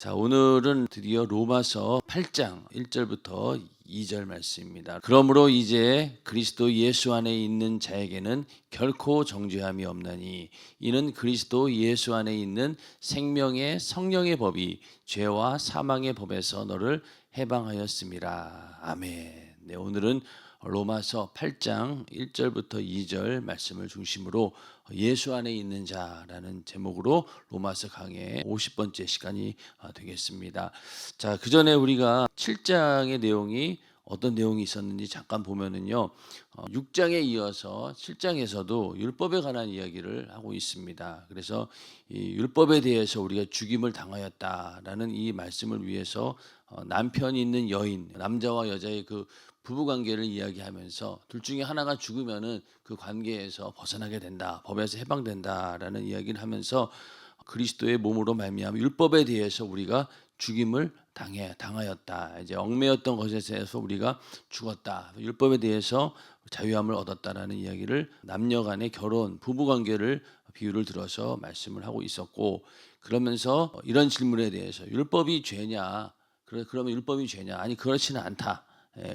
자, 오늘은 드디어 로마서 8장 1절부터 2절 말씀입니다. 그러므로 이제 그리스도 예수 안에 있는 자에게는 결코 정죄함이 없나니 이는 그리스도 예수 안에 있는 생명의 성령의 법이 죄와 사망의 법에서 너를 해방하였음이라. 아멘. 네, 오늘은 로마서 8장 1절부터 2절 말씀을 중심으로 예수 안에 있는 자라는 제목으로 로마서 강의 50번째 시간이 되겠습니다. 자, 그 전에 우리가 7장의 내용이 어떤 내용이 있었는지 잠깐 보면은요, 6장에 이어서 7장에서도 율법에 관한 이야기를 하고 있습니다. 그래서 이 율법에 대해서 우리가 죽임을 당하였다라는 이 말씀을 위해서 남편이 있는 여인, 남자와 여자의 그 부부 관계를 이야기하면서 둘 중에 하나가 죽으면은 그 관계에서 벗어나게 된다, 법에서 해방된다라는 이야기를 하면서 그리스도의 몸으로 말미암아 율법에 대해서 우리가 죽임을 당하였다. 이제 얽매였던 것에서 우리가 죽었다. 율법에 대해서 자유함을 얻었다라는 이야기를 남녀간의 결혼, 부부 관계를 비유를 들어서 말씀을 하고 있었고, 그러면서 이런 질문에 대해서 율법이 죄냐? 그러면 율법이 죄냐? 아니, 그렇지는 않다.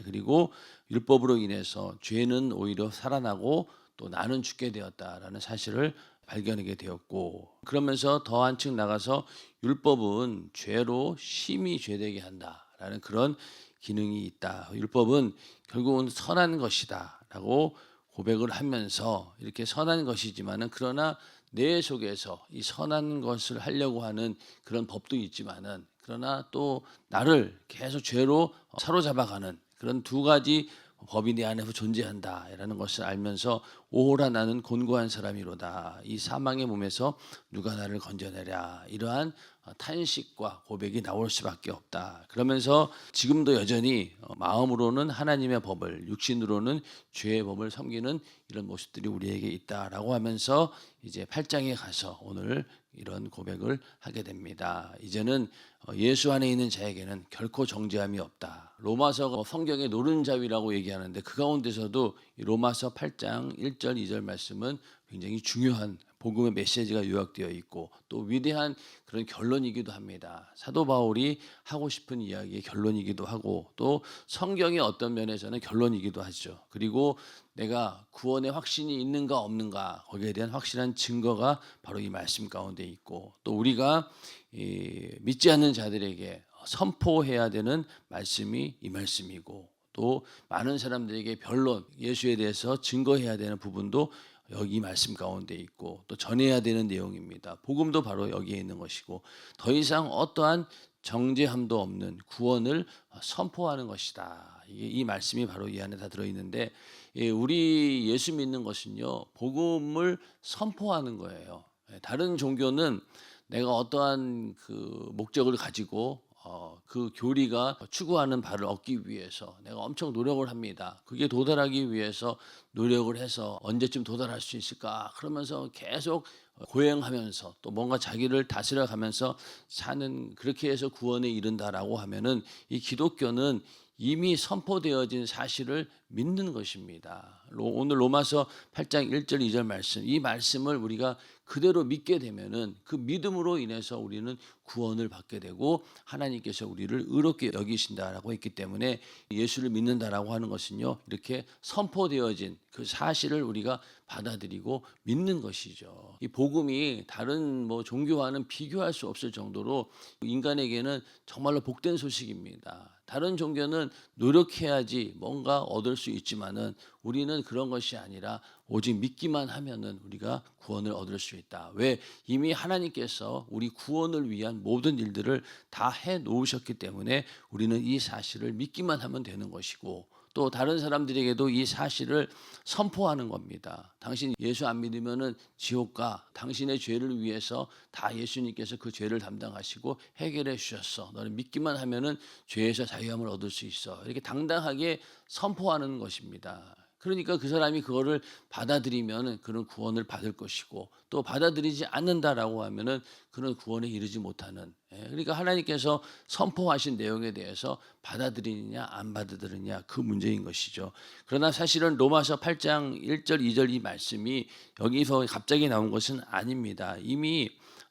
그리고 율법으로 인해서 죄는 오히려 살아나고 또 나는 죽게 되었다라는 사실을 발견하게 되었고, 그러면서 더 한층 나가서 율법은 죄로 심히 죄되게 한다라는 그런 기능이 있다. 율법은 결국은 선한 것이다라고 고백을 하면서 이렇게 선한 것이지만은 그러나 내 속에서 이 선한 것을 하려고 하는 그런 법도 있지만은 그러나 또 나를 계속 죄로 사로잡아가는 그런 두 가지 법이 내 안에서 존재한다라는 것을 알면서 오호라 나는 곤고한 사람이로다. 이 사망의 몸에서 누가 나를 건져내랴. 이러한 탄식과 고백이 나올 수밖에 없다. 그러면서 지금도 여전히 마음으로는 하나님의 법을, 육신으로는 죄의 법을 섬기는 이런 모습들이 우리에게 있다라고 하면서 이제 8장에 가서 오늘 이런 고백을 하게 됩니다. 이제는 예수 안에 있는 자에게는 결코 정죄함이 없다. 로마서가 성경의 노른자위라고 얘기하는데 그 가운데서도 이 로마서 8장 1절 2절 말씀은 굉장히 중요한 복음의 메시지가 요약되어 있고 또 위대한 그런 결론이기도 합니다. 사도 바울이 하고 싶은 이야기의 결론이기도 하고 또 성경의 어떤 면에서는 결론이기도 하죠. 그리고 내가 구원의 확신이 있는가 없는가 거기에 대한 확실한 증거가 바로 이 말씀 가운데 있고 또 우리가 믿지 않는 자들에게 선포해야 되는 말씀이 이 말씀이고 또 많은 사람들에게 변론, 예수에 대해서 증거해야 되는 부분도 여기 말씀 가운데 있고 또 전해야 되는 내용입니다. 복음도 바로 여기에 있는 것이고 더 이상 어떠한 정죄함도 없는 구원을 선포하는 것이다. 이 말씀이 바로 이 안에 다 들어있는데 우리 예수 믿는 것은요 복음을 선포하는 거예요. 다른 종교는 내가 어떠한 그 목적을 가지고 그 교리가 추구하는 바를 얻기 위해서 내가 엄청 노력을 합니다. 그게 도달하기 위해서 노력을 해서 언제쯤 도달할 수 있을까? 그러면서 계속 고행하면서 또 뭔가 자기를 다스려가면서 사는 그렇게 해서 구원에 이른다라고 하면은 이 기독교는 이미 선포되어진 사실을 믿는 것입니다. 오늘 로마서 8장 1절 2절 말씀, 이 말씀을 우리가 그대로 믿게 되면은 그 믿음으로 인해서 우리는 구원을 받게 되고 하나님께서 우리를 의롭게 여기신다라고 했기 때문에 예수를 믿는다라고 하는 것은요 이렇게 선포되어진 그 사실을 우리가 받아들이고 믿는 것이죠. 이 복음이 다른 뭐 종교와는 비교할 수 없을 정도로 인간에게는 정말로 복된 소식입니다. 다른 종교는 노력해야지 뭔가 얻을 수 있지만은 우리는 그런 것이 아니라 오직 믿기만 하면은 우리가 구원을 얻을 수 있다. 왜? 이미 하나님께서 우리 구원을 위한 모든 일들을 다 해 놓으셨기 때문에 우리는 이 사실을 믿기만 하면 되는 것이고 또 다른 사람들에게도 이 사실을 선포하는 겁니다. 당신 예수 안 믿으면은 지옥 가. 당신의 죄를 위해서 다 예수님께서 그 죄를 담당하시고 해결해 주셨어. 너는 믿기만 하면은 죄에서 자유함을 얻을 수 있어. 이렇게 당당하게 선포하는 것입니다. 그러니까 그 사람이 그거를 받아들이면 그런 구원을 받을 것이고 또 받아들이지 않는다라고 하면은 그런 구원에 이르지 못하는 그러니까 하나님께서 선포하신 내용에 대해서 받아들이느냐 안 받아들이느냐 그 문제인 것이죠. 그러나 사실은 로마서 8장 1절 2절 이 말씀이 여기서 갑자기 나온 것은 아닙니다. 이미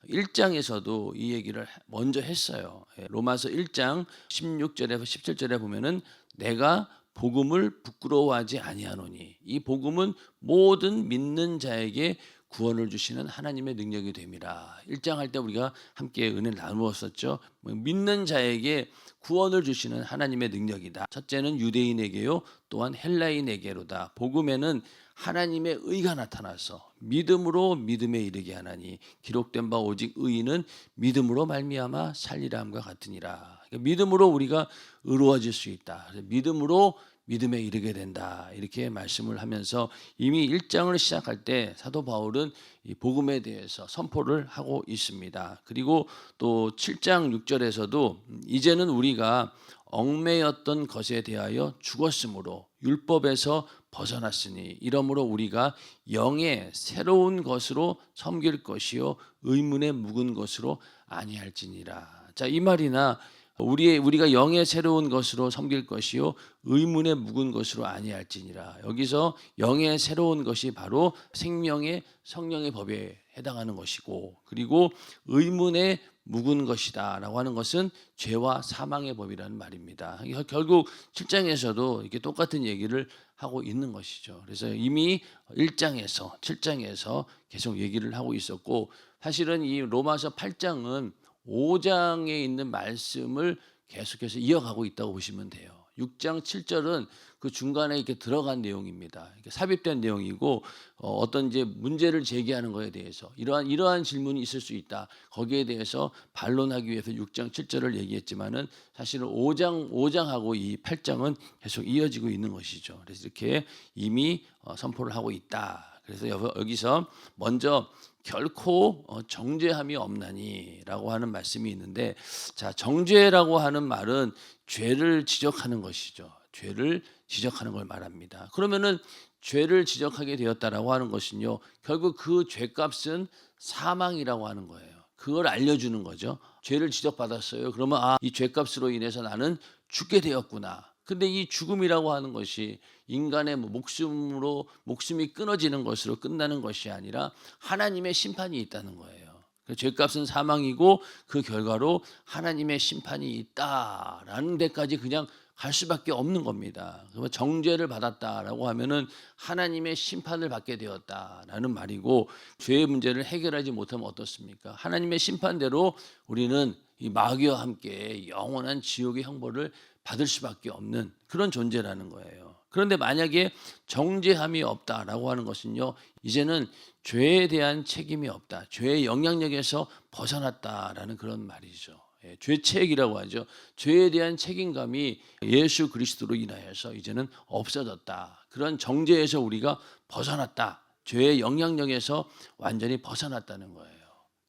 1장에서도 이 얘기를 먼저 했어요. 로마서 1장 16절에서 17절에 보면은 내가 복음을 부끄러워하지 아니하노니 이 복음은 모든 믿는 자에게 구원을 주시는 하나님의 능력이 됨이라. 1장 할 때 우리가 함께 은혜를 나누었었죠. 믿는 자에게 구원을 주시는 하나님의 능력이다. 첫째는 유대인에게요, 또한 헬라인에게로다. 복음에는 하나님의 의가 나타나서 믿음으로 믿음에 이르게 하나니 기록된 바 오직 의인은 믿음으로 말미암아 살리라 함과 같으니라. 그러니까 믿음으로 우리가 의로워질 수 있다. 믿음으로 믿음에 이르게 된다. 이렇게 말씀을 하면서 이미 1장을 시작할 때 사도 바울은 이 복음에 대해서 선포를 하고 있습니다. 그리고 또 7장 6절에서도 이제는 우리가 얽매였던 것에 대하여 죽었으므로 율법에서 벗어났으니 이러므로 우리가 영의 새로운 것으로 섬길 것이요 의문에 묵은 것으로 아니할지니라. 자, 이 말이나 우리가 영의 새로운 것으로 섬길 것이요 의문에 묵은 것으로 아니할지니라. 여기서 영의 새로운 것이 바로 생명의 성령의 법에 해당하는 것이고, 그리고 의문에 묵은 것이다라고 하는 것은 죄와 사망의 법이라는 말입니다. 결국 7장에서도 이렇게 똑같은 얘기를 하고 있는 것이죠. 그래서 이미 1장에서 7장에서 계속 얘기를 하고 있었고, 사실은 이 로마서 8장은 5장에 있는 말씀을 계속해서 이어가고 있다고 보시면 돼요. 6장 7절은 그 중간에 이렇게 들어간 내용입니다. 이렇게 삽입된 내용이고 어떤 이제 문제를 제기하는 것에 대해서 이러한 질문이 있을 수 있다. 거기에 대해서 반론하기 위해서 6장 7절을 얘기했지만은 사실은 5장하고 이 8장은 계속 이어지고 있는 것이죠. 그래서 이렇게 이미 선포를 하고 있다. 그래서 여기서 먼저 결코 정죄함이 없나니라고 하는 말씀이 있는데, 자, 정죄라고 하는 말은 죄를 지적하는 것이죠. 죄를 지적하는 걸 말합니다. 그러면은 죄를 지적하게 되었다라고 하는 것은요, 결국 그 죄값은 사망이라고 하는 거예요. 그걸 알려주는 거죠. 죄를 지적받았어요. 그러면 이 죄값으로 인해서 나는 죽게 되었구나. 근데 이 죽음이라고 하는 것이 인간의 목숨이 끊어지는 것으로 끝나는 것이 아니라 하나님의 심판이 있다는 거예요. 죄값은 사망이고 그 결과로 하나님의 심판이 있다라는 데까지 그냥 갈 수밖에 없는 겁니다. 그러면 정죄를 받았다라고 하면은 하나님의 심판을 받게 되었다라는 말이고, 죄의 문제를 해결하지 못하면 어떻습니까? 하나님의 심판대로 우리는 이 마귀와 함께 영원한 지옥의 형벌을 받을 수밖에 없는 그런 존재라는 거예요. 그런데 만약에 정죄함이 없다라고 하는 것은요, 이제는 죄에 대한 책임이 없다, 죄의 영향력에서 벗어났다라는 그런 말이죠. 죄책이라고 하죠. 죄에 대한 책임감이 예수 그리스도로 인하여서 이제는 없어졌다. 그런 정죄에서 우리가 벗어났다. 죄의 영향력에서 완전히 벗어났다는 거예요.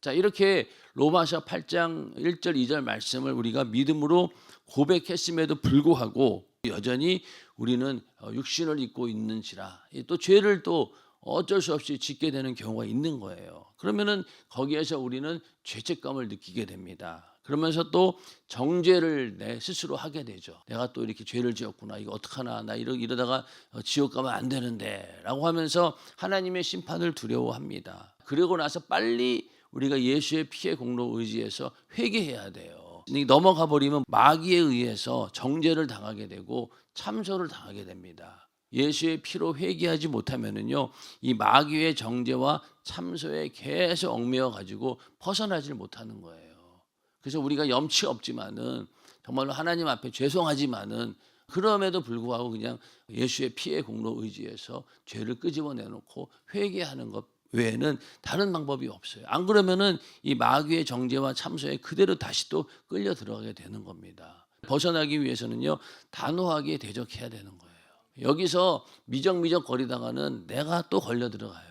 자, 이렇게 로마서 8장 1절 2절 말씀을 우리가 믿음으로 고백했음에도 불구하고 여전히 우리는 육신을 입고 있는지라 또 죄를 또 어쩔 수 없이 짓게 되는 경우가 있는 거예요. 그러면은 거기에서 우리는 죄책감을 느끼게 됩니다. 그러면서 또 정죄를 내 스스로 하게 되죠. 내가 또 이렇게 죄를 지었구나. 이거 어떡하나. 나 이러다가 지옥 가면 안 되는데 라고 하면서 하나님의 심판을 두려워합니다. 그러고 나서 빨리 우리가 예수의 피의 공로 의지해서 회개해야 돼요. 넘어가 버리면 마귀에 의해서 정죄를 당하게 되고 참소를 당하게 됩니다. 예수의 피로 회개하지 못하면은요, 이 마귀의 정죄와 참소에 계속 얽매여 가지고 벗어나질 못하는 거예요. 그래서 우리가 염치 없지만은 정말로 하나님 앞에 죄송하지만은 그럼에도 불구하고 그냥 예수의 피의 공로 의지해서 죄를 끄집어내놓고 회개하는 것 외에는 다른 방법이 없어요. 안 그러면은 이 마귀의 정죄와 참소에 그대로 다시 또 끌려 들어가게 되는 겁니다. 벗어나기 위해서는요, 단호하게 대적해야 되는 거예요. 여기서 미적미적 거리다가는 내가 또 걸려 들어가요.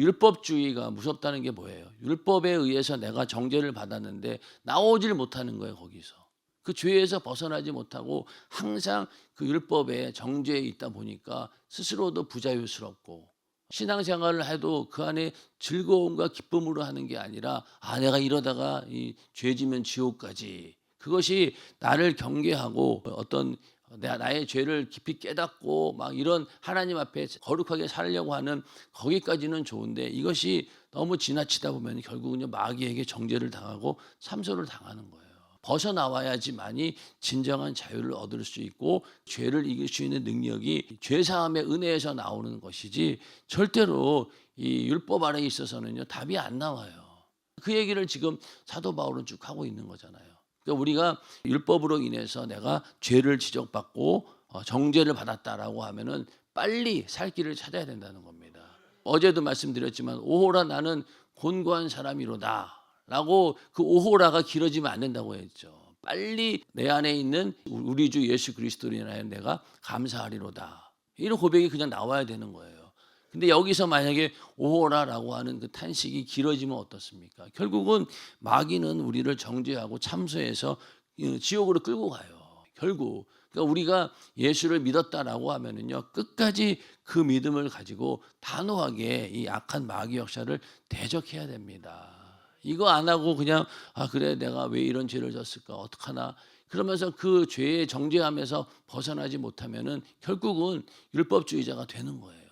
율법주의가 무섭다는 게 뭐예요? 율법에 의해서 내가 정죄를 받았는데 나오질 못하는 거예요. 거기서 그 죄에서 벗어나지 못하고 항상 그 율법에 정죄에 있다 보니까 스스로도 부자유스럽고 신앙생활을 해도 그 안에 즐거움과 기쁨으로 하는 게 아니라 내가 이러다가 이 죄지면 지옥까지, 그것이 나를 경계하고 어떤 나의 죄를 깊이 깨닫고 막 이런 하나님 앞에 거룩하게 살려고 하는 거기까지는 좋은데 이것이 너무 지나치다 보면 결국은요 마귀에게 정죄를 당하고 참소를 당하는 거예요. 벗어나와야지만이 진정한 자유를 얻을 수 있고 죄를 이길 수 있는 능력이 죄사함의 은혜에서 나오는 것이지 절대로 이 율법 아래에 있어서는요 답이 안 나와요. 그 얘기를 지금 사도 바울은 쭉 하고 있는 거잖아요. 그러니까 우리가 율법으로 인해서 내가 죄를 지적받고 정죄를 받았다라고 하면은 빨리 살 길을 찾아야 된다는 겁니다. 어제도 말씀드렸지만 오호라 나는 곤고한 사람이로다 라고 그 오호라가 길어지면 안 된다고 했죠. 빨리 내 안에 있는 우리 주 예수 그리스도로 인하여 내가 감사하리로다. 이런 고백이 그냥 나와야 되는 거예요. 근데 여기서 만약에 오호라라고 하는 그 탄식이 길어지면 어떻습니까? 결국은 마귀는 우리를 정죄하고 참소해서 지옥으로 끌고 가요. 결국 그러니까 우리가 예수를 믿었다라고 하면은요 끝까지 그 믿음을 가지고 단호하게 이 악한 마귀 역사를 대적해야 됩니다. 이거 안 하고 그냥 그래 내가 왜 이런 죄를 졌을까 어떡하나 그러면서 그 죄에 정죄하면서 벗어나지 못하면은 결국은 율법주의자가 되는 거예요.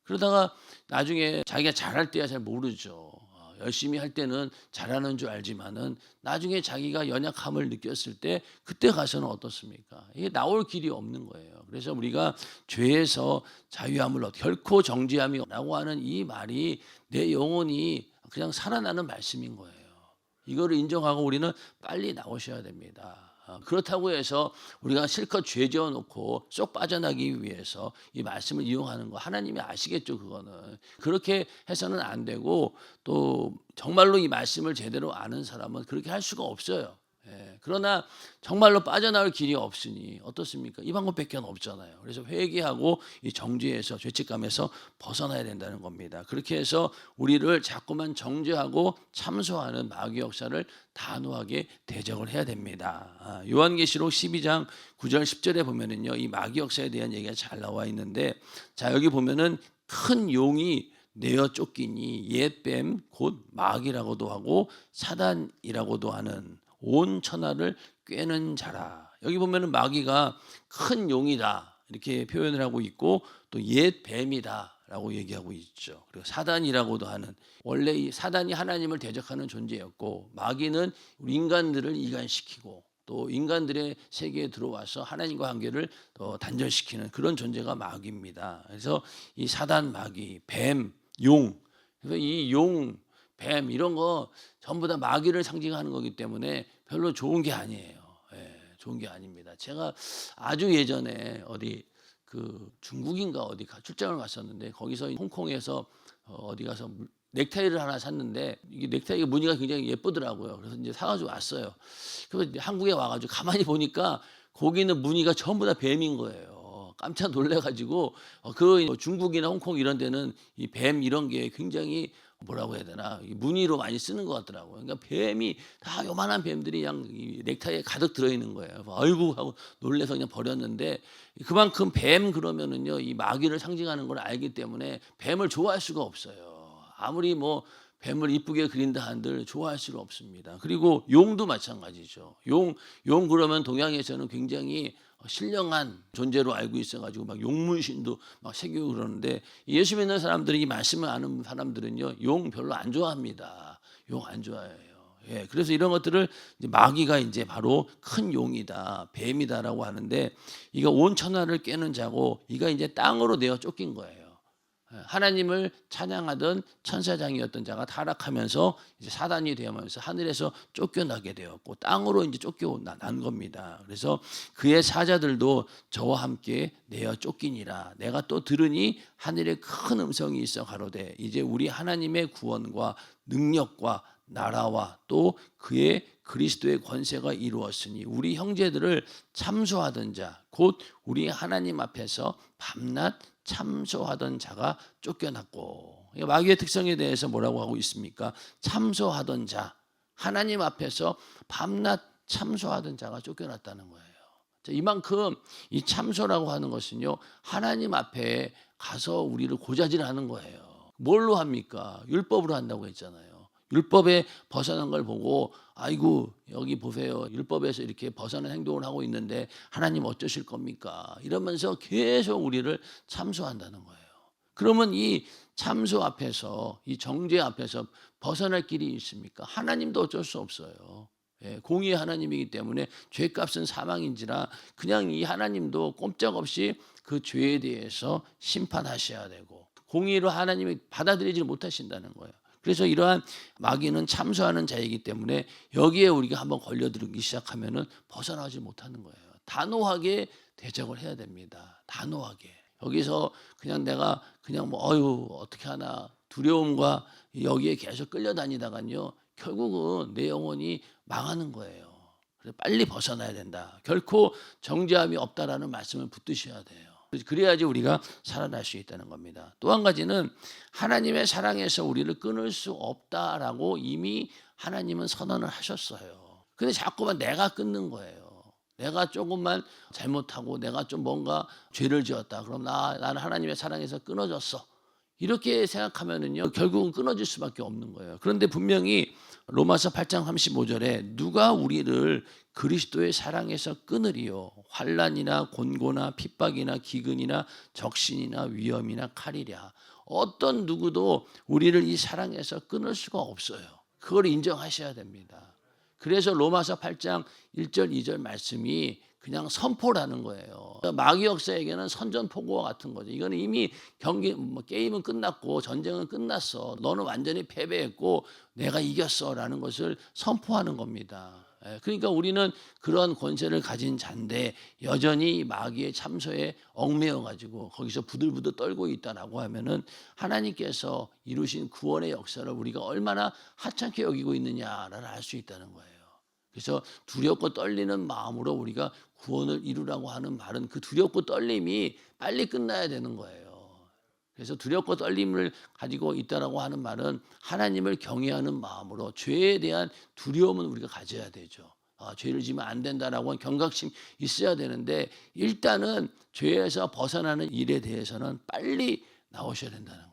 그러다가 나중에 자기가 잘할 때야 잘 모르죠. 열심히 할 때는 잘하는 줄 알지만은 나중에 자기가 연약함을 느꼈을 때 그때 가서는 어떻습니까? 이게 나올 길이 없는 거예요. 그래서 우리가 죄에서 자유함을 결코 정죄함이라고 하는 이 말이 내 영혼이 그냥 살아나는 말씀인 거예요. 이거를 인정하고 우리는 빨리 나오셔야 됩니다. 그렇다고 해서 우리가 실컷 죄 지어놓고 쏙 빠져나기 위해서 이 말씀을 이용하는 거 하나님이 아시겠죠. 그거는 그렇게 해서는 안 되고 또 정말로 이 말씀을 제대로 아는 사람은 그렇게 할 수가 없어요. 그러나 정말로 빠져나올 길이 없으니 어떻습니까? 이 방법밖에 없잖아요. 그래서 회개하고 이 정죄에서 죄책감에서 벗어나야 된다는 겁니다. 그렇게 해서 우리를 자꾸만 정죄하고 참소하는 마귀 역사를 단호하게 대적을 해야 됩니다. 요한계시록 12장 9절 10절에 보면은요 이 마귀 역사에 대한 얘기가 잘 나와 있는데 자 여기 보면은 큰 용이 내어 쫓기니 옛뱀 곧 마귀라고도 하고 사단이라고도 하는 온 천하를 꿰는 자라. 여기 보면은 마귀가 큰 용이다 이렇게 표현을 하고 있고 또 옛 뱀이다라고 얘기하고 있죠. 그리고 사단이라고도 하는 원래 이 사단이 하나님을 대적하는 존재였고 마귀는 우리 인간들을 이간시키고 또 인간들의 세계에 들어와서 하나님과 관계를 더 단절시키는 그런 존재가 마귀입니다. 그래서 이 사단, 마귀, 뱀, 용, 그래서 이 용, 뱀 이런 거 전부 다 마귀를 상징하는 거기 때문에 별로 좋은 게 아니에요. 좋은 게 아닙니다. 제가 아주 예전에 어디 그 중국인가 어디 출장을 갔었는데 거기서 홍콩에서 어디 가서 넥타이를 하나 샀는데 이게 넥타이 무늬가 굉장히 예쁘더라고요. 그래서 이제 사가지고 왔어요. 그래서 한국에 와가지고 가만히 보니까 거기는 무늬가 전부 다 뱀인 거예요. 깜짝 놀래가지고 그 중국이나 홍콩 이런 데는 이 뱀 이런 게 굉장히 뭐라고 해야 되나 무늬로 많이 쓰는 것 같더라고요. 그러니까 뱀이 다 요만한 뱀들이 그냥 이 넥타이에 가득 들어있는 거예요. 아이고 하고 놀래서 그냥 버렸는데 그만큼 뱀 그러면은요 이 마귀를 상징하는 걸 알기 때문에 뱀을 좋아할 수가 없어요. 아무리 뭐 뱀을 이쁘게 그린다 한들 좋아할 수가 없습니다. 그리고 용도 마찬가지죠. 용 그러면 동양에서는 굉장히 신령한 존재로 알고 있어가지고 막 용문신도 막 새기고 그러는데 예수 믿는 사람들이 이 말씀을 아는 사람들은요 용 별로 안 좋아합니다. 용 안 좋아해요. 그래서 이런 것들을 이제 마귀가 이제 바로 큰 용이다, 뱀이다라고 하는데 이가 온 천하를 깨는 자고 이가 이제 땅으로 내어 쫓긴 거예요. 하나님을 찬양하던 천사장이었던 자가 타락하면서 이제 사단이 되면서 하늘에서 쫓겨나게 되었고 땅으로 이제 쫓겨난 겁니다. 그래서 그의 사자들도 저와 함께 내어 쫓기니라. 내가 또 들으니 하늘에 큰 음성이 있어 가로되 이제 우리 하나님의 구원과 능력과 나라와 또 그의 그리스도의 권세가 이루었으니 우리 형제들을 참소하던 자 곧 우리 하나님 앞에서 밤낮 참소하던 자가 쫓겨났고 마귀의 특성에 대해서 뭐라고 하고 있습니까? 참소하던 자 하나님 앞에서 밤낮 참소하던 자가 쫓겨났다는 거예요. 이만큼 이 참소라고 하는 것은요 하나님 앞에 가서 우리를 고자질하는 거예요. 뭘로 합니까? 율법으로 한다고 했잖아요. 율법에 벗어난 걸 보고 아이고 여기 보세요. 율법에서 이렇게 벗어난 행동을 하고 있는데 하나님 어쩌실 겁니까? 이러면서 계속 우리를 참소한다는 거예요. 그러면 이 참소 앞에서 이 정죄 앞에서 벗어날 길이 있습니까? 하나님도 어쩔 수 없어요. 예, 공의의 하나님이기 때문에 죄값은 사망인지라 그냥 이 하나님도 꼼짝없이 그 죄에 대해서 심판하셔야 되고 공의로 하나님이 받아들이지 못하신다는 거예요. 그래서 이러한 마귀는 참소하는 자이기 때문에 여기에 우리가 한번 걸려들기 시작하면은 벗어나지 못하는 거예요. 단호하게 대적을 해야 됩니다. 단호하게. 여기서 그냥 내가 그냥 뭐 어휴 어떻게 하나 두려움과 여기에 계속 끌려다니다간요 결국은 내 영혼이 망하는 거예요. 그래서 빨리 벗어나야 된다. 결코 정죄함이 없다라는 말씀을 붙드셔야 돼요. 그래야지 우리가 살아날 수 있다는 겁니다. 또 한 가지는 하나님의 사랑에서 우리를 끊을 수 없다라고 이미 하나님은 선언을 하셨어요. 근데 자꾸만 내가 끊는 거예요. 내가 조금만 잘못하고 내가 좀 뭔가 죄를 지었다. 그럼 나는 하나님의 사랑에서 끊어졌어. 이렇게 생각하면은요 결국은 끊어질 수밖에 없는 거예요. 그런데 분명히 로마서 8장 35절에 누가 우리를 그리스도의 사랑에서 끊으리요 환난이나 곤고나 핍박이나 기근이나 적신이나 위험이나 칼이랴 어떤 누구도 우리를 이 사랑에서 끊을 수가 없어요. 그걸 인정하셔야 됩니다. 그래서 로마서 8장 1절 2절 말씀이 그냥 선포라는 거예요. 마귀 역사에게는 선전포고와 같은 거죠. 이거는 이미 게임은 끝났고 전쟁은 끝났어. 너는 완전히 패배했고 내가 이겼어라는 것을 선포하는 겁니다. 그러니까 우리는 그런 권세를 가진 자인데 여전히 마귀의 참소에 얽매여 가지고 거기서 부들부들 떨고 있다라고 하면은 하나님께서 이루신 구원의 역사를 우리가 얼마나 하찮게 여기고 있느냐를 알 수 있다는 거예요. 그래서 두렵고 떨리는 마음으로 우리가 구원을 이루라고 하는 말은 그 두렵고 떨림이 빨리 끝나야 되는 거예요. 그래서 두렵고 떨림을 가지고 있다라고 하는 말은 하나님을 경외하는 마음으로 죄에 대한 두려움은 우리가 가져야 되죠. 죄를 지면 안 된다라고 하는 경각심 있어야 되는데 일단은 죄에서 벗어나는 일에 대해서는 빨리 나오셔야 된다는 거예요.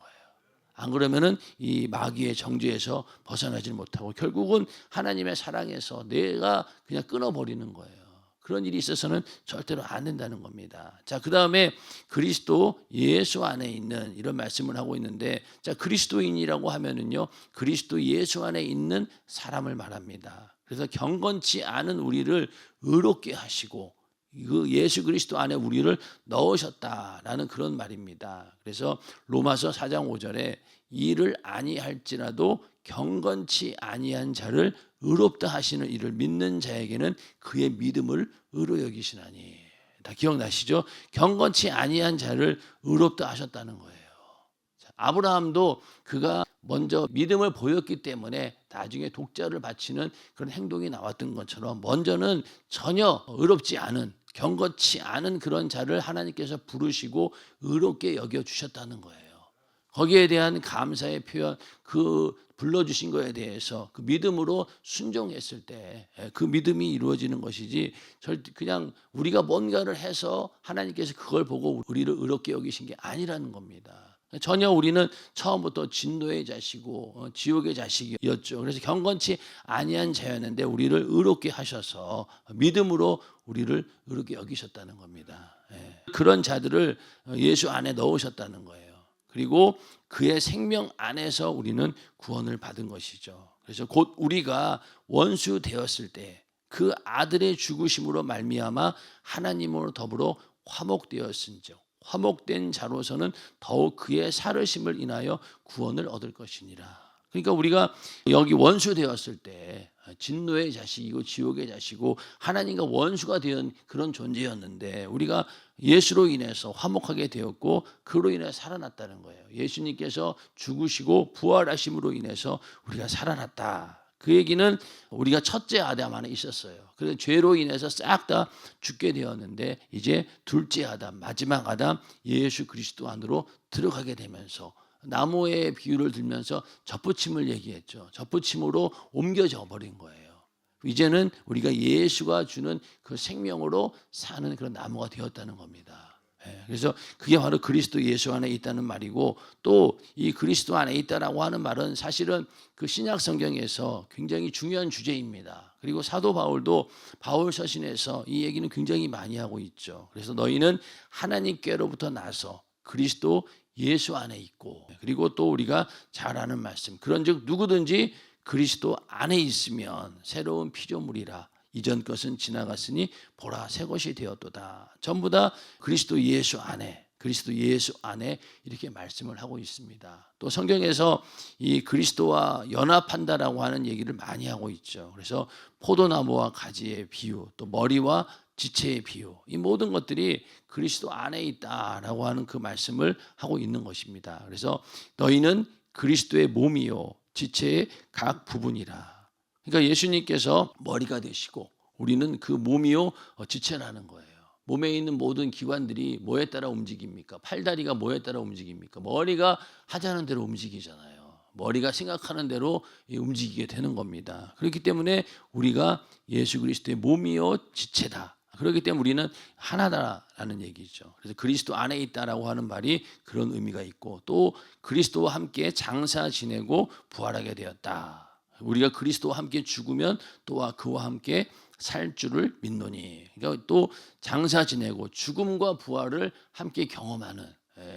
안 그러면은 이 마귀의 정죄에서 벗어나지 못하고 결국은 하나님의 사랑에서 내가 그냥 끊어버리는 거예요. 그런 일이 있어서는 절대로 안 된다는 겁니다. 자, 그 다음에 그리스도 예수 안에 있는 이런 말씀을 하고 있는데, 자, 그리스도인이라고 하면은요, 그리스도 예수 안에 있는 사람을 말합니다. 그래서 경건치 않은 우리를 의롭게 하시고 그 예수 그리스도 안에 우리를 넣으셨다라는 그런 말입니다. 그래서 로마서 4장 5절에 이를 아니할지라도 경건치 아니한 자를 의롭다 하시는 이를 믿는 자에게는 그의 믿음을 의로 여기시나니. 다 기억나시죠? 경건치 아니한 자를 의롭다 하셨다는 거예요. 아브라함도 그가 먼저 믿음을 보였기 때문에 나중에 독자를 바치는 그런 행동이 나왔던 것처럼 먼저는 전혀 의롭지 않은 경건치 않은 그런 자를 하나님께서 부르시고 의롭게 여겨주셨다는 거예요. 거기에 대한 감사의 표현, 그 불러주신 거에 대해서 그 믿음으로 순종했을 때 그 믿음이 이루어지는 것이지 절대 그냥 우리가 뭔가를 해서 하나님께서 그걸 보고 우리를 의롭게 여기신 게 아니라는 겁니다. 전혀 우리는 처음부터 진노의 자식이고 지옥의 자식이었죠. 그래서 경건치 아니한 자였는데 우리를 의롭게 하셔서 믿음으로 우리를 의롭게 여기셨다는 겁니다. 그런 자들을 예수 안에 넣으셨다는 거예요. 그리고 그의 생명 안에서 우리는 구원을 받은 것이죠. 그래서 곧 우리가 원수 되었을 때 그 아들의 죽으심으로 말미암아 하나님으로 더불어 화목되었은즉 화목된 자로서는 더욱 그의 살으심을 인하여 구원을 얻을 것이니라. 그러니까 우리가 여기 원수 되었을 때 진노의 자식이고 지옥의 자식이고 하나님과 원수가 된 그런 존재였는데 우리가 예수로 인해서 화목하게 되었고 그로 인해 살아났다는 거예요. 예수님께서 죽으시고 부활하심으로 인해서 우리가 살아났다. 그 얘기는 우리가 첫째 아담 안에 있었어요. 그래서 죄로 인해서 싹 다 죽게 되었는데 이제 둘째 아담, 마지막 아담 예수 그리스도 안으로 들어가게 되면서 나무의 비유를 들면서 접붙임을 얘기했죠. 접붙임으로 옮겨져 버린 거예요. 이제는 우리가 예수가 주는 그 생명으로 사는 그런 나무가 되었다는 겁니다. 그래서 그게 바로 그리스도 예수 안에 있다는 말이고, 또 이 그리스도 안에 있다라고 하는 말은 사실은 그 신약 성경에서 굉장히 중요한 주제입니다. 그리고 사도 바울도 바울 서신에서 이 얘기는 굉장히 많이 하고 있죠. 그래서 너희는 하나님께로부터 나서 그리스도 예수 안에 있고, 그리고 또 우리가 잘 아는 말씀, 그런즉 누구든지 그리스도 안에 있으면 새로운 피조물이라, 이전 것은 지나갔으니 보라 새 것이 되었도다. 전부 다 그리스도 예수 안에, 그리스도 예수 안에 이렇게 말씀을 하고 있습니다. 또 성경에서 이 그리스도와 연합한다라고 하는 얘기를 많이 하고 있죠. 그래서 포도나무와 가지의 비유, 또 머리와 지체의 비유, 이 모든 것들이 그리스도 안에 있다라고 하는 그 말씀을 하고 있는 것입니다. 그래서 너희는 그리스도의 몸이요 지체의 각 부분이라. 그러니까 예수님께서 머리가 되시고 우리는 그 몸이요 지체라는 거예요. 몸에 있는 모든 기관들이 뭐에 따라 움직입니까? 팔다리가 뭐에 따라 움직입니까? 머리가 하자는 대로 움직이잖아요. 머리가 생각하는 대로 움직이게 되는 겁니다. 그렇기 때문에 우리가 예수 그리스도의 몸이요 지체다. 그렇기 때문에 우리는 하나다라는 얘기죠. 그래서 그리스도 안에 있다라고 하는 말이 그런 의미가 있고, 또 그리스도와 함께 장사 지내고 부활하게 되었다. 우리가 그리스도와 함께 죽으면 또한 그와 함께 살 줄을 믿노니. 그러니까 또 장사 지내고 죽음과 부활을 함께 경험하는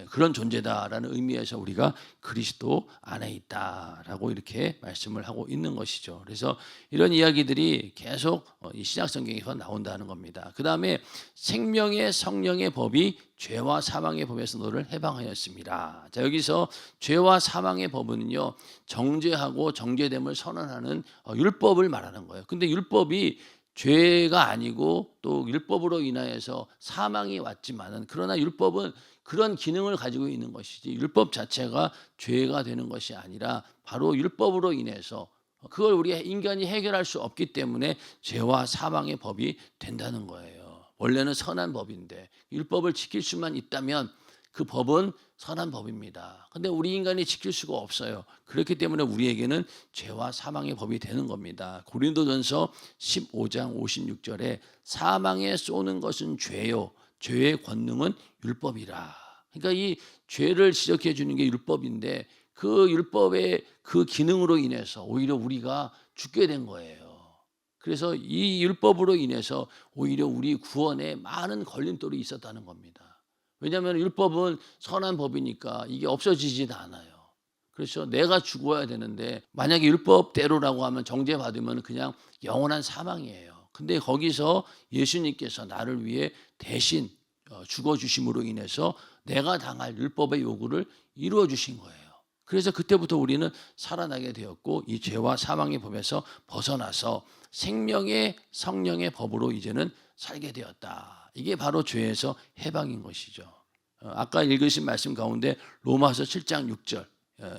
그런 존재다라는 의미에서 우리가 그리스도 안에 있다라고 이렇게 말씀을 하고 있는 것이죠. 그래서 이런 이야기들이 계속 이 신약 성경에서 나온다는 겁니다. 그 다음에 생명의 성령의 법이 죄와 사망의 법에서 너를 해방하였습니다. 자, 여기서 죄와 사망의 법은요, 정죄하고 정죄됨을 선언하는 율법을 말하는 거예요. 근데 율법이 죄가 아니고 또 율법으로 인하여서 사망이 왔지만은, 그러나 율법은 그런 기능을 가지고 있는 것이지 율법 자체가 죄가 되는 것이 아니라 바로 율법으로 인해서 그걸 우리 인간이 해결할 수 없기 때문에 죄와 사망의 법이 된다는 거예요. 원래는 선한 법인데 율법을 지킬 수만 있다면 그 법은 선한 법입니다. 근데 우리 인간이 지킬 수가 없어요. 그렇기 때문에 우리에게는 죄와 사망의 법이 되는 겁니다. 고린도전서 15장 56절에 사망에 쏘는 것은 죄요 죄의 권능은 율법이라. 그러니까 이 죄를 지적해 주는 게 율법인데 그 율법의 그 기능으로 인해서 오히려 우리가 죽게 된 거예요. 그래서 이 율법으로 인해서 오히려 우리 구원에 많은 걸림돌이 있었다는 겁니다. 왜냐하면 율법은 선한 법이니까 이게 없어지지도 않아요. 그렇죠. 내가 죽어야 되는데 만약에 율법대로라고 하면 정죄받으면 그냥 영원한 사망이에요. 근데 거기서 예수님께서 나를 위해 대신 죽어주심으로 인해서 내가 당할 율법의 요구를 이루어 주신 거예요. 그래서 그때부터 우리는 살아나게 되었고 이 죄와 사망의 법에서 벗어나서 생명의 성령의 법으로 이제는 살게 되었다. 이게 바로 죄에서 해방인 것이죠. 아까 읽으신 말씀 가운데 로마서 7장 6절,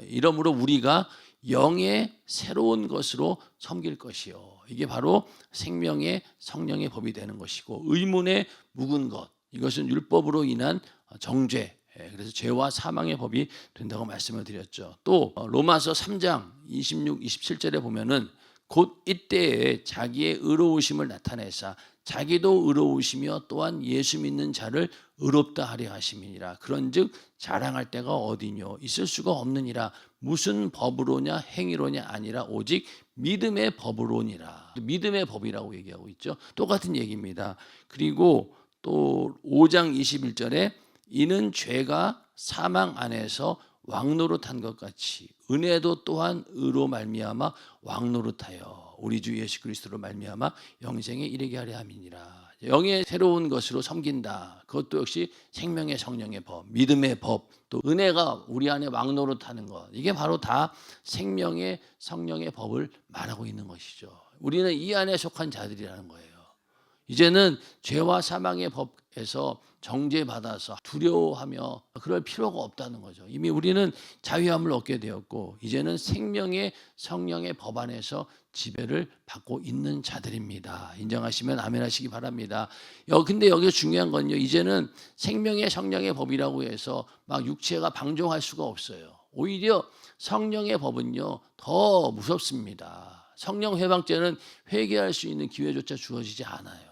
이러므로 우리가 영의 새로운 것으로 섬길 것이요. 이게 바로 생명의 성령의 법이 되는 것이고, 의문의 묵은 것, 이것은 율법으로 인한 정죄, 그래서 죄와 사망의 법이 된다고 말씀을 드렸죠. 또 로마서 3장 26, 27절에 보면은 곧 이때에 자기의 의로우심을 나타내사 자기도 의로우시며 또한 예수 믿는 자를 의롭다 하려 하심이니라. 그런즉 자랑할 때가 어디뇨 있을 수가 없느니라. 무슨 법으로냐 행위로냐 아니라 오직 믿음의 법으로니라. 믿음의 법이라고 얘기하고 있죠. 똑같은 얘기입니다. 그리고 또 5장 21절에 이는 죄가 사망 안에서 왕노릇한 것 같이 은혜도 또한 의로 말미암아 왕노릇하여 우리 주 예수 그리스도로 말미암아 영생에 이르게 하려 함이니라. 영의 새로운 것으로 섬긴다. 그것도 역시 생명의 성령의 법, 믿음의 법, 또 은혜가 우리 안에 왕노릇하는 것, 이게 바로 다 생명의 성령의 법을 말하고 있는 것이죠. 우리는 이 안에 속한 자들이라는 거예요. 이제는 죄와 사망의 법에서 정죄받아서 두려워하며 그럴 필요가 없다는 거죠. 이미 우리는 자유함을 얻게 되었고 이제는 생명의 성령의 법 안에서 지배를 받고 있는 자들입니다. 인정하시면 아멘 하시기 바랍니다. 근데 여기서 중요한 건요, 이제는 생명의 성령의 법이라고 해서 막 육체가 방종할 수가 없어요. 오히려 성령의 법은요 더 무섭습니다. 성령 회방죄는 회개할 수 있는 기회조차 주어지지 않아요.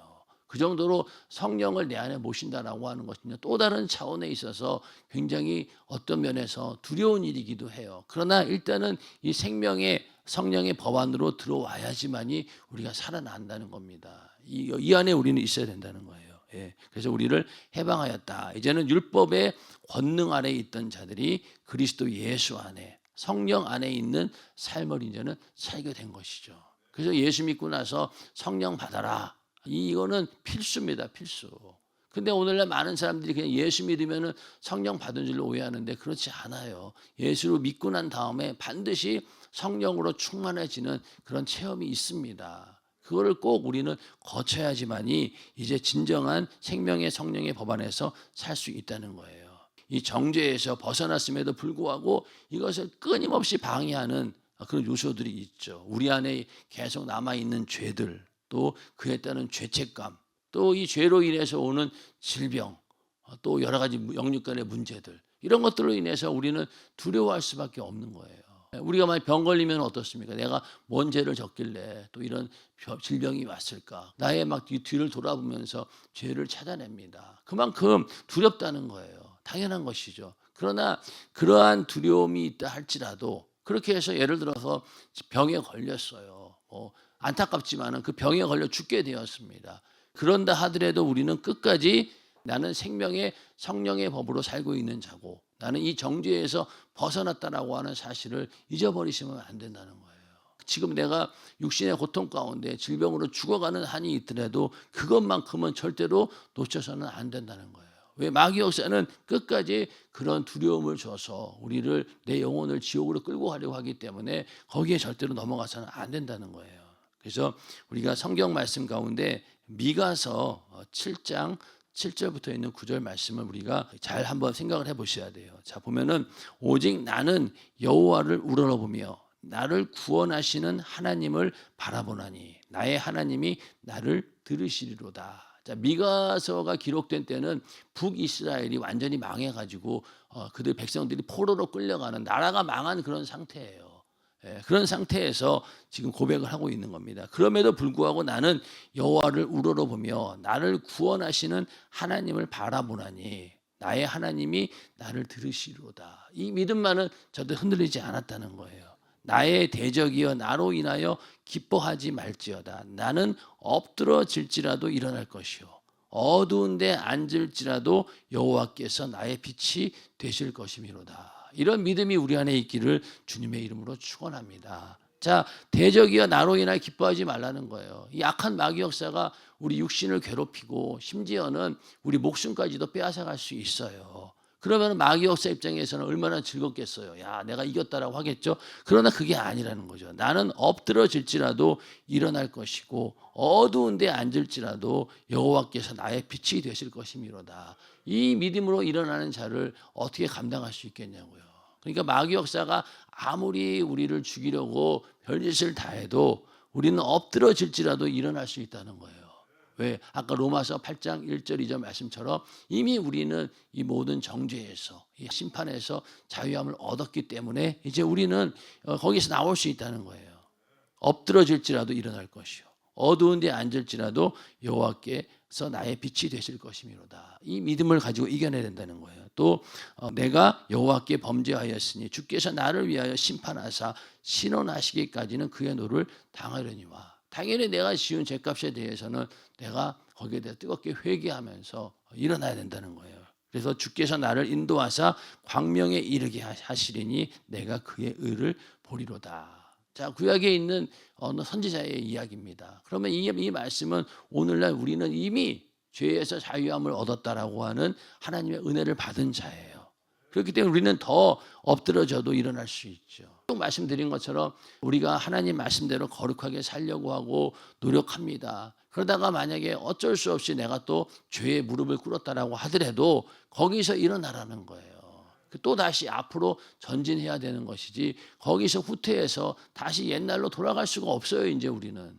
그 정도로 성령을 내 안에 모신다라고 하는 것은요, 또 다른 차원에 있어서 굉장히 어떤 면에서 두려운 일이기도 해요. 그러나 일단은 이 생명의 성령의 법 안으로 들어와야지만이 우리가 살아난다는 겁니다. 이 안에 우리는 있어야 된다는 거예요. 예. 그래서 우리를 해방하였다. 이제는 율법의 권능 아래 있던 자들이 그리스도 예수 안에, 성령 안에 있는 삶을 이제는 살게 된 것이죠. 그래서 예수 믿고 나서 성령 받아라. 이거는 필수입니다. 필수. 근데 오늘날 많은 사람들이 그냥 예수 믿으면 성령 받은 줄로 오해하는데 그렇지 않아요. 예수를 믿고 난 다음에 반드시 성령으로 충만해지는 그런 체험이 있습니다. 그거를 꼭 우리는 거쳐야지만이 이제 진정한 생명의 성령의 법 안에서 살 수 있다는 거예요. 이 정죄에서 벗어났음에도 불구하고 이것을 끊임없이 방해하는 그런 요소들이 있죠. 우리 안에 계속 남아있는 죄들, 또 그에 따른 죄책감, 또 이 죄로 인해서 오는 질병, 또 여러 가지 영육간의 문제들, 이런 것들로 인해서 우리는 두려워할 수밖에 없는 거예요. 우리가 만약 병 걸리면 어떻습니까? 내가 뭔 죄를 졌길래 또 이런 질병이 왔을까? 나의 막 뒤를 돌아보면서 죄를 찾아냅니다. 그만큼 두렵다는 거예요. 당연한 것이죠. 그러나 그러한 두려움이 있다 할지라도 그렇게 해서 예를 들어서 병에 걸렸어요. 안타깝지만은 그 병에 걸려 죽게 되었습니다. 그런다 하더라도 우리는 끝까지 나는 생명의 성령의 법으로 살고 있는 자고 나는 이 정죄에서 벗어났다라고 하는 사실을 잊어버리시면 안 된다는 거예요. 지금 내가 육신의 고통 가운데 질병으로 죽어가는 한이 있더라도 그것만큼은 절대로 놓쳐서는 안 된다는 거예요. 왜? 마귀 역사는 끝까지 그런 두려움을 줘서 우리를, 내 영혼을 지옥으로 끌고 가려고 하기 때문에 거기에 절대로 넘어가서는 안 된다는 거예요. 그래서 우리가 성경 말씀 가운데 미가서 7장 7절부터 있는 9절 말씀을 우리가 잘 한번 생각을 해보셔야 돼요. 자, 보면은 오직 나는 여호와를 우러러보며 나를 구원하시는 하나님을 바라보나니 나의 하나님이 나를 들으시리로다. 자, 미가서가 기록된 때는 북이스라엘이 완전히 망해가지고 그들 백성들이 포로로 끌려가는, 나라가 망한 그런 상태예요. 그런 상태에서 지금 고백을 하고 있는 겁니다. 그럼에도 불구하고 나는 여호와를 우러러보며 나를 구원하시는 하나님을 바라보나니 나의 하나님이 나를 들으시리로다. 이 믿음만은 저도 흔들리지 않았다는 거예요. 나의 대적이여 나로 인하여 기뻐하지 말지어다. 나는 엎드러질지라도 일어날 것이요 어두운 데 앉을지라도 여호와께서 나의 빛이 되실 것이미로다. 이런 믿음이 우리 안에 있기를 주님의 이름으로 축원합니다. 자, 대적이여 나로 인하여 기뻐하지 말라는 거예요. 이 악한 마귀 역사가 우리 육신을 괴롭히고 심지어는 우리 목숨까지도 빼앗아갈 수 있어요. 그러면 마귀 역사 입장에서는 얼마나 즐겁겠어요. 야, 내가 이겼다라고 하겠죠. 그러나 그게 아니라는 거죠. 나는 엎드러질지라도 일어날 것이고 어두운 데 앉을지라도 여호와께서 나의 빛이 되실 것이미로다. 이 믿음으로 일어나는 자를 어떻게 감당할 수 있겠냐고요. 그러니까 마귀 역사가 아무리 우리를 죽이려고 별짓을 다해도 우리는 엎드러질지라도 일어날 수 있다는 거예요. 왜? 아까 로마서 8장 1절 2절 말씀처럼 이미 우리는 이 모든 정죄에서, 이 심판에서 자유함을 얻었기 때문에 이제 우리는 거기서 나올 수 있다는 거예요. 엎드러질지라도 일어날 것이요 어두운 데 앉을지라도 여호와께서 나의 빛이 되실 것이미로다. 이 믿음을 가지고 이겨내야 된다는 거예요. 또 내가 여호와께 범죄하였으니 주께서 나를 위하여 심판하사 신원하시기까지는 그의 노를 당하려니와. 당연히 내가 지은 죄값에 대해서는 내가 거기에 대해 뜨겁게 회개하면서 일어나야 된다는 거예요. 그래서 주께서 나를 인도하사 광명에 이르게 하시리니 내가 그의 의를 보리로다. 자, 구약에 있는 어느 선지자의 이야기입니다. 그러면 이 말씀은 오늘날 우리는 이미 죄에서 자유함을 얻었다라고 하는 하나님의 은혜를 받은 자예요. 그렇기 때문에 우리는 더 엎드러져도 일어날 수 있죠. 말씀드린 것처럼 우리가 하나님 말씀대로 거룩하게 살려고 하고 노력합니다. 그러다가 만약에 어쩔 수 없이 내가 또 죄에 무릎을 꿇었다라고 하더라도 거기서 일어나라는 거예요. 또 다시 앞으로 전진해야 되는 것이지 거기서 후퇴해서 다시 옛날로 돌아갈 수가 없어요. 이제 우리는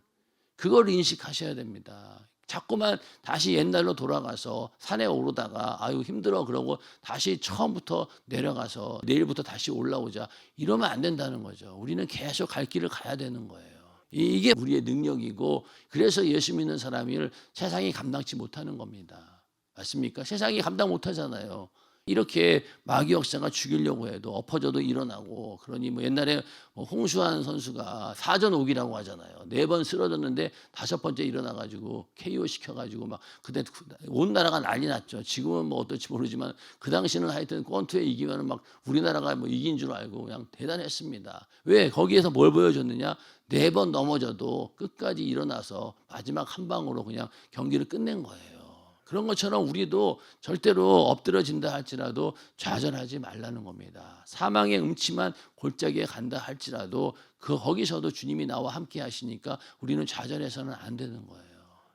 그걸 인식하셔야 됩니다. 자꾸만 다시 옛날로 돌아가서 산에 오르다가 아유 힘들어 그러고 다시 처음부터 내려가서 내일부터 다시 올라오자 이러면 안 된다는 거죠. 우리는 계속 갈 길을 가야 되는 거예요. 이게 우리의 능력이고 그래서 예수 믿는 사람을 세상이 감당치 못하는 겁니다. 맞습니까? 세상이 감당 못하잖아요. 이렇게 마귀 역사가 죽이려고 해도 엎어져도 일어나고 그러니 뭐 옛날에 뭐 홍수환 선수가 사전 오기라고 하잖아요. 4번 쓰러졌는데 5번째 일어나가지고 KO 시켜가지고 막 그때 온 나라가 난리 났죠. 지금은 뭐 어떨지 모르지만 그 당시는 하여튼 권투에 이기면은 막 우리나라가 뭐 이긴 줄 알고 그냥 대단했습니다. 왜? 거기에서 뭘 보여줬느냐? 4번 넘어져도 끝까지 일어나서 마지막 한 방으로 그냥 경기를 끝낸 거예요. 그런 것처럼 우리도 절대로 엎드러진다 할지라도 좌절하지 말라는 겁니다. 사망의 음침한 골짜기에 간다 할지라도 거기서도 주님이 나와 함께 하시니까 우리는 좌절해서는 안 되는 거예요.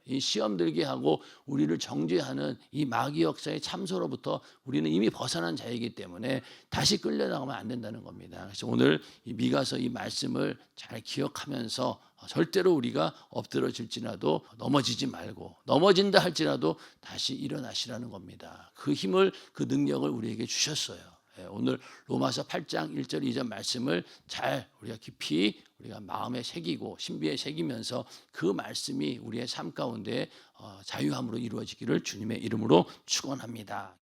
이 시험 들게 하고 우리를 정죄하는 이 마귀 역사의 참소로부터 우리는 이미 벗어난 자이기 때문에 다시 끌려나가면 안 된다는 겁니다. 그래서 오늘 이 미가서 이 말씀을 잘 기억하면서 절대로 우리가 엎드러질지라도 넘어지지 말고 넘어진다 할지라도 다시 일어나시라는 겁니다. 그 힘을 그 능력을 우리에게 주셨어요. 오늘 로마서 8장 1절 2절 말씀을 잘 우리가 깊이 우리가 마음에 새기고 신비에 새기면서 그 말씀이 우리의 삶 가운데 자유함으로 이루어지기를 주님의 이름으로 축원합니다.